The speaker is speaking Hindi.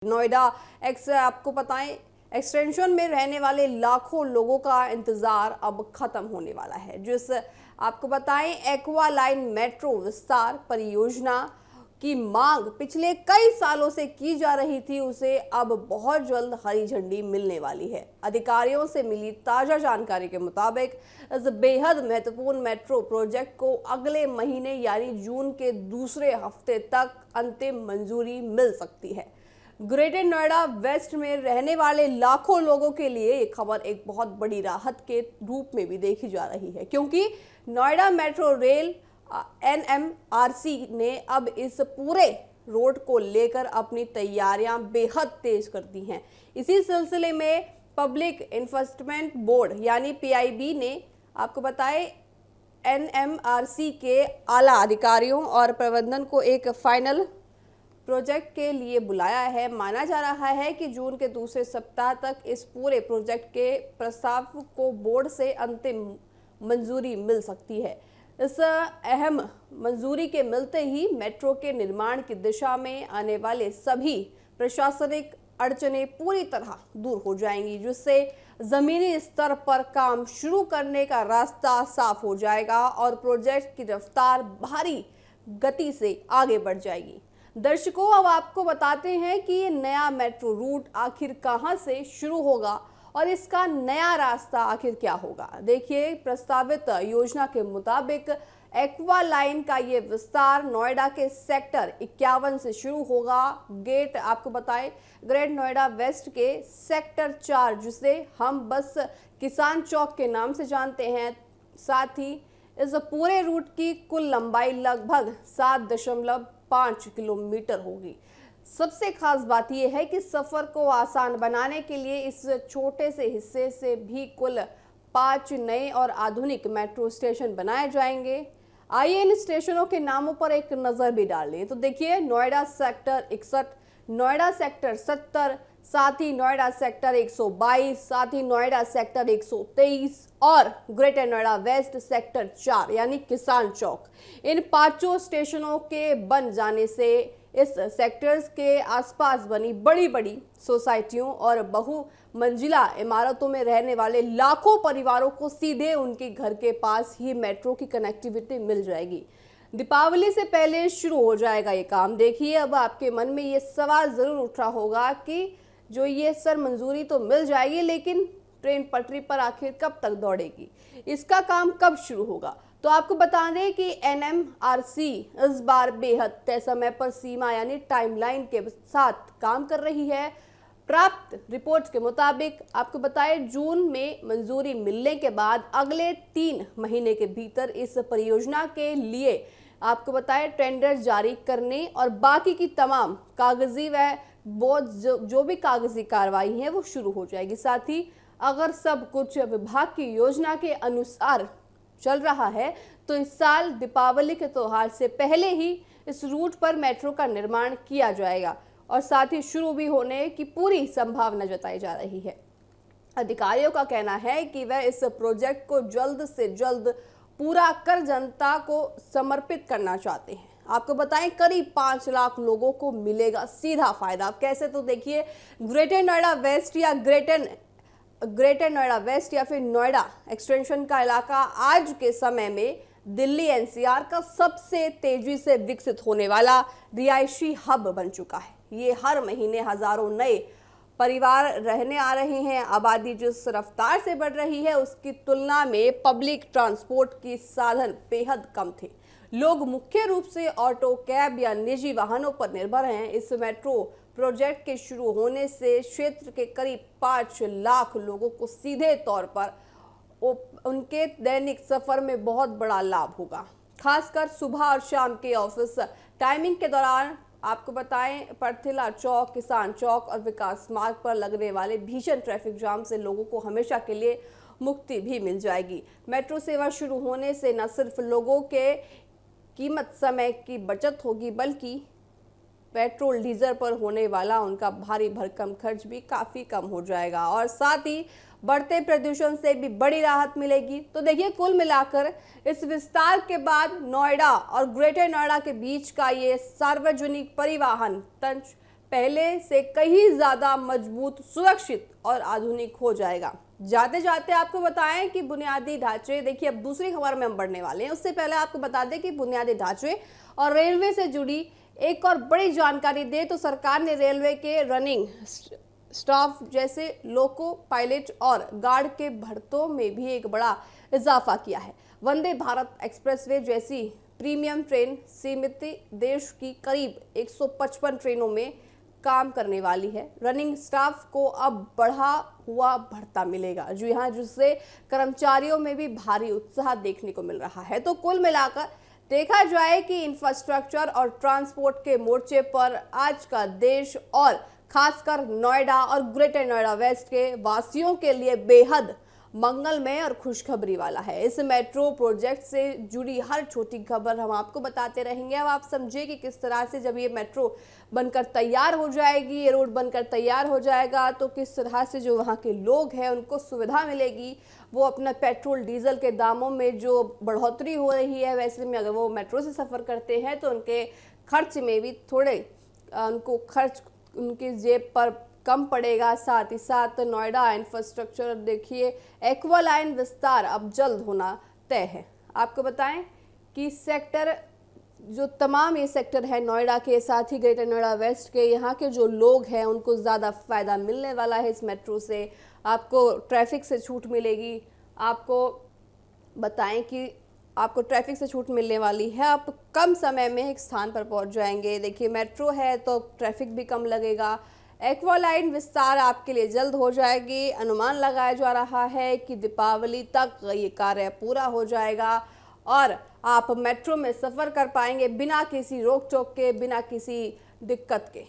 नोएडा आपको बताएं, एक्सटेंशन में रहने वाले लाखों लोगों का इंतजार अब खत्म होने वाला है। जिस आपको बताएं, एक्वा लाइन मेट्रो विस्तार परियोजना की मांग पिछले कई सालों से की जा रही थी, उसे अब बहुत जल्द हरी झंडी मिलने वाली है। अधिकारियों से मिली ताजा जानकारी के मुताबिक इस बेहद महत्वपूर्ण मेट्रो प्रोजेक्ट को अगले महीने यानी जून के दूसरे हफ्ते तक अंतिम मंजूरी मिल सकती है। ग्रेटर नोएडा वेस्ट में रहने वाले लाखों लोगों के लिए ये खबर एक बहुत बड़ी राहत के रूप में भी देखी जा रही है, क्योंकि नोएडा मेट्रो रेल एनएमआरसी ने अब इस पूरे रोड को लेकर अपनी तैयारियां बेहद तेज कर दी हैं। इसी सिलसिले में पब्लिक इन्वेस्टमेंट बोर्ड यानी पीआईबी ने आपको बताए एनएमआरसी के आला अधिकारियों और प्रबंधन को एक फाइनल प्रोजेक्ट के लिए बुलाया है। माना जा रहा है कि जून के दूसरे सप्ताह तक इस पूरे प्रोजेक्ट के प्रस्ताव को बोर्ड से अंतिम मंजूरी मिल सकती है। इस अहम मंजूरी के मिलते ही मेट्रो के निर्माण की दिशा में आने वाले सभी प्रशासनिक अड़चनें पूरी तरह दूर हो जाएंगी, जिससे जमीनी स्तर पर काम शुरू करने का रास्ता साफ हो जाएगा और प्रोजेक्ट की रफ्तार भारी गति से आगे बढ़ जाएगी। दर्शकों, अब आपको बताते हैं कि ये नया मेट्रो रूट आखिर कहां से शुरू होगा और इसका नया रास्ता आखिर क्या होगा। देखिए, प्रस्तावित योजना के मुताबिक एक्वा लाइन का ये विस्तार नोएडा के सेक्टर 51 से शुरू होगा। गेट आपको बताएं, ग्रेट नोएडा वेस्ट के सेक्टर 4, जिसे हम बस किसान चौक के नाम से जानते हैं। साथ ही इस पूरे रूट की कुल लंबाई लगभग 7.5 किलोमीटर होगी। सबसे खास बात यह है कि सफर को आसान बनाने के लिए इस छोटे से हिस्से से भी कुल 5 नए और आधुनिक मेट्रो स्टेशन बनाए जाएंगे। आइए इन स्टेशनों के नामों पर एक नजर भी डाल लें। तो देखिए, नोएडा सेक्टर 61, नोएडा सेक्टर 70, साथ ही नोएडा सेक्टर 122, साथ ही नोएडा सेक्टर 123 और ग्रेटर नोएडा वेस्ट सेक्टर 4 यानी किसान चौक। इन 5 स्टेशनों के बन जाने से इस सेक्टर्स के आसपास बनी बड़ी बड़ी सोसाइटियों और बहुमंजिला इमारतों में रहने वाले लाखों परिवारों को सीधे उनके घर के पास ही मेट्रो की कनेक्टिविटी मिल जाएगी। दीपावली से पहले शुरू हो जाएगा ये काम। देखिए, अब आपके मन में ये सवाल जरूर उठ रहा होगा कि जो ये सर मंजूरी तो मिल जाएगी, लेकिन ट्रेन पटरी पर आखिर कब तक दौड़ेगी, इसका काम कब शुरू होगा। तो आपको बता दें कि एनएमआरसी इस बार बेहद तय समय पर सीमा यानी टाइमलाइन के साथ काम कर रही है। प्राप्त रिपोर्ट के मुताबिक आपको बताएं, जून में मंजूरी मिलने के बाद अगले 3 महीने के भीतर इस परियोजना के लिए आपको बताएं टेंडर जारी करने और बाकी की तमाम कागजी व जो भी कागजी कार्रवाई है वो शुरू हो जाएगी। साथ ही अगर सब कुछ विभाग की योजना के अनुसार चल रहा है तो इस साल दीपावली के त्योहार से पहले ही इस रूट पर मेट्रो का निर्माण किया जाएगा और साथ ही शुरू भी होने की पूरी संभावना जताई जा रही है। अधिकारियों का कहना है कि वह इस प्रोजेक्ट को जल्द से जल्द पूरा कर जनता को समर्पित करना चाहते हैं। आपको बताएं, करीब 5 लाख लोगों को मिलेगा सीधा फायदा। कैसे, तो देखिए, ग्रेटर नोएडा वेस्ट या फिर नोएडा एक्सटेंशन का इलाका आज के समय में दिल्ली एनसीआर का सबसे तेजी से विकसित होने वाला रिहायशी हब बन चुका है। ये हर महीने हजारों नए परिवार रहने आ रहे हैं। आबादी जिस रफ्तार से बढ़ रही है उसकी तुलना में पब्लिक ट्रांसपोर्ट की साधन बेहद कम थे। लोग मुख्य रूप से ऑटो, कैब या निजी वाहनों पर निर्भर हैं। इस मेट्रो प्रोजेक्ट के शुरू होने से क्षेत्र के करीब 5 लाख लोगों को सीधे तौर पर उनके दैनिक सफर में बहुत बड़ा लाभ होगा। खासकर सुबह और शाम के ऑफिस टाइमिंग के दौरान आपको बताएं, परथिला चौक, किसान चौक और विकास मार्ग पर लगने वाले भीषण ट्रैफिक जाम से लोगों को हमेशा के लिए मुक्ति भी मिल जाएगी। मेट्रो सेवा शुरू होने से न सिर्फ लोगों के कीमत समय की बचत होगी, बल्कि पेट्रोल डीजल पर होने वाला उनका भारी भरकम खर्च भी काफ़ी कम हो जाएगा और साथ ही बढ़ते प्रदूषण से भी बड़ी राहत मिलेगी। तो देखिए, कुल मिलाकर इस विस्तार के बाद नोएडा और ग्रेटर नोएडा के बीच का ये सार्वजनिक परिवहन तंत्र पहले से कहीं ज़्यादा मजबूत, सुरक्षित और आधुनिक हो जाएगा। जाते जाते आपको बताएं कि बुनियादी ढांचे, देखिए अब दूसरी खबर में हम बढ़ने वाले हैं, उससे पहले आपको बता दें कि बुनियादी ढांचे और रेलवे से जुड़ी एक और बड़ी जानकारी दे तो सरकार ने रेलवे के रनिंग स्टाफ जैसे लोको पायलट और गार्ड के भर्तों में भी एक बड़ा इजाफा किया है। वंदे भारत एक्सप्रेसवे जैसी प्रीमियम ट्रेन सीमित देश की करीब 155 ट्रेनों में काम करने वाली है। रनिंग स्टाफ को अब बढ़ा हुआ भत्ता मिलेगा, जी हाँ, जिससे कर्मचारियों में भी भारी उत्साह देखने को मिल रहा है। तो कुल मिलाकर देखा जाए कि इंफ्रास्ट्रक्चर और ट्रांसपोर्ट के मोर्चे पर आज का देश और खासकर नोएडा और ग्रेटर नोएडा वेस्ट के वासियों के लिए बेहद मंगलमय और खुशखबरी वाला है। इस मेट्रो प्रोजेक्ट से जुड़ी हर छोटी खबर हम आपको बताते रहेंगे। अब आप समझिए कि किस तरह से जब ये मेट्रो बनकर तैयार हो जाएगी, ये रोड बनकर तैयार हो जाएगा, तो किस तरह से जो वहाँ के लोग हैं उनको सुविधा मिलेगी। वो अपना पेट्रोल डीजल के दामों में जो बढ़ोतरी हो रही है, वैसे में अगर वो मेट्रो से सफ़र करते हैं तो उनके खर्च में भी थोड़े उनको खर्च उनकी जेब पर कम पड़ेगा। साथ ही साथ नोएडा इंफ्रास्ट्रक्चर देखिए, एक्वा लाइन विस्तार अब जल्द होना तय है। आपको बताएं कि सेक्टर जो तमाम ये सेक्टर है नोएडा के, साथ ही ग्रेटर नोएडा वेस्ट के, यहाँ के जो लोग हैं उनको ज़्यादा फ़ायदा मिलने वाला है इस मेट्रो से। आपको ट्रैफिक से छूट मिलेगी। आपको बताएं कि आपको ट्रैफिक से छूट मिलने वाली है। आप कम समय में एक स्थान पर पहुंच जाएंगे। देखिए मेट्रो है तो ट्रैफिक भी कम लगेगा। एक्वा लाइन विस्तार आपके लिए जल्द हो जाएगी। अनुमान लगाया जा रहा है कि दीपावली तक ये कार्य पूरा हो जाएगा और आप मेट्रो में सफ़र कर पाएंगे बिना किसी रोक टोक के, बिना किसी दिक्कत के।